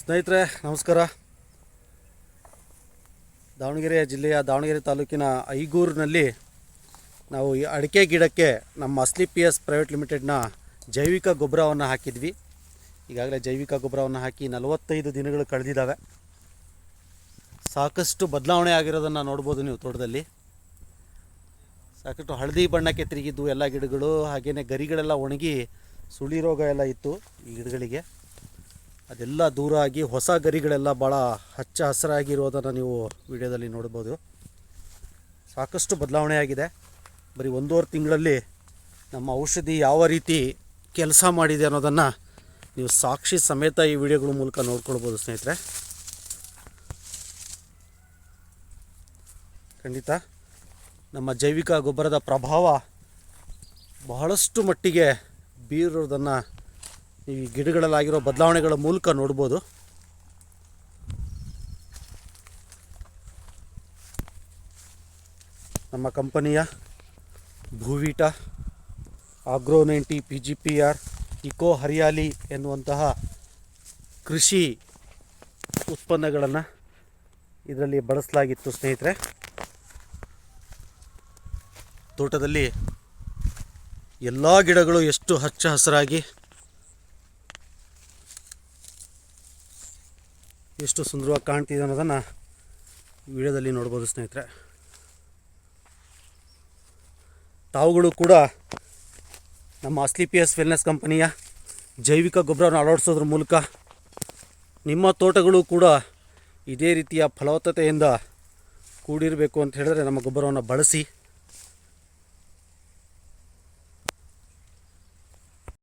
ಸ್ನೇಹಿತರೆ ನಮಸ್ಕಾರ. ದಾವಣಗೆರೆ ಜಿಲ್ಲೆಯ ದಾವಣಗೆರೆ ತಾಲೂಕಿನ ಐಗೂರಿನಲ್ಲಿ ನಾವು ಈ ಅಡಿಕೆ ಗಿಡಕ್ಕೆ ನಮ್ಮ ಅಸ್ಲಿಪಿಯಸ್ ಪ್ರೈವೇಟ್ ಲಿಮಿಟೆಡ್ನ ಜೈವಿಕ ಗೊಬ್ಬರವನ್ನು ಹಾಕಿದ್ವಿ. ಈಗಾಗಲೇ ಜೈವಿಕ ಗೊಬ್ಬರವನ್ನು ಹಾಕಿ 45 ದಿನಗಳು ಕಳೆದಿದ್ದಾವೆ. ಸಾಕಷ್ಟು ಬದಲಾವಣೆ ಆಗಿರೋದನ್ನು ನೋಡ್ಬೋದು ನೀವು. ತೋಟದಲ್ಲಿ ಸಾಕಷ್ಟು ಹಳದಿ ಬಣ್ಣಕ್ಕೆ ತಿರುಗಿದ್ದು ಎಲ್ಲ ಗಿಡಗಳು, ಹಾಗೆಯೇ ಗರಿಗಳೆಲ್ಲ ಒಣಗಿ ಸುಳಿ ರೋಗ ಎಲ್ಲ ಇತ್ತು ಈ ಗಿಡಗಳಿಗೆ. ಅದೆಲ್ಲ ದೂರ ಆಗಿ ಹೊಸ ಗರಿಗಳೆಲ್ಲ ಭಾಳ ಹಚ್ಚ ಹಸಿರಾಗಿರೋದನ್ನು ನೀವು ವಿಡಿಯೋದಲ್ಲಿ ನೋಡ್ಬೋದು. ಸಾಕಷ್ಟು ಬದಲಾವಣೆ ಆಗಿದೆ. ಬರೀ 1.5 ತಿಂಗಳಲ್ಲಿ ನಮ್ಮ ಔಷಧಿ ಯಾವ ರೀತಿ ಕೆಲಸ ಮಾಡಿದೆ ಅನ್ನೋದನ್ನು ನೀವು ಸಾಕ್ಷಿ ಸಮೇತ ಈ ವಿಡಿಯೋಗಳ ಮೂಲಕ ನೋಡ್ಕೊಳ್ಬೋದು ಸ್ನೇಹಿತರೆ. ಖಂಡಿತ ನಮ್ಮ ಜೈವಿಕ ಗೊಬ್ಬರದ ಪ್ರಭಾವ ಬಹಳಷ್ಟು ಮಟ್ಟಿಗೆ ಬೀರೋದನ್ನು ಈ ಗಿಡಗಳಲ್ಲಾಗಿರೋ ಬದಲಾವಣೆಗಳ ಮೂಲಕ ನೋಡ್ಬೋದು. ನಮ್ಮ ಕಂಪನಿಯ ಭೂವಿಟಾ, ಆಗ್ರೋ-90, PGPR, ಇಕೋ ಹರಿಯಾಲಿ ಎನ್ನುವಂತಹ ಕೃಷಿ ಉತ್ಪನ್ನಗಳನ್ನು ಇದರಲ್ಲಿ ಬಳಸಲಾಗಿತ್ತು ಸ್ನೇಹಿತರೆ. ತೋಟದಲ್ಲಿ ಎಲ್ಲ ಗಿಡಗಳು ಎಷ್ಟು ಹಚ್ಚ ಹಸಿರಾಗಿ ಎಷ್ಟು ಸುಂದರವಾಗಿ ಕಾಣ್ತಿದೆ ಅನ್ನೋದನ್ನು ವಿಡಿಯೋದಲ್ಲಿ ನೋಡ್ಬೋದು ಸ್ನೇಹಿತರೆ. ತಾವುಗಳು ಕೂಡ ನಮ್ಮ ಅಸ್ಲಿಪಿಯಸ್ ವೆಲ್ನೆಸ್ ಕಂಪನಿಯ ಜೈವಿಕ ಗೊಬ್ಬರವನ್ನು ಅಳವಡಿಸೋದ್ರ ಮೂಲಕ ನಿಮ್ಮ ತೋಟಗಳು ಕೂಡ ಇದೇ ರೀತಿಯ ಫಲವತ್ತತೆಯಿಂದ ಕೂಡಿರಬೇಕು ಅಂತ ಹೇಳಿದ್ರೆ ನಮ್ಮ ಗೊಬ್ಬರವನ್ನು ಬಳಸಿ.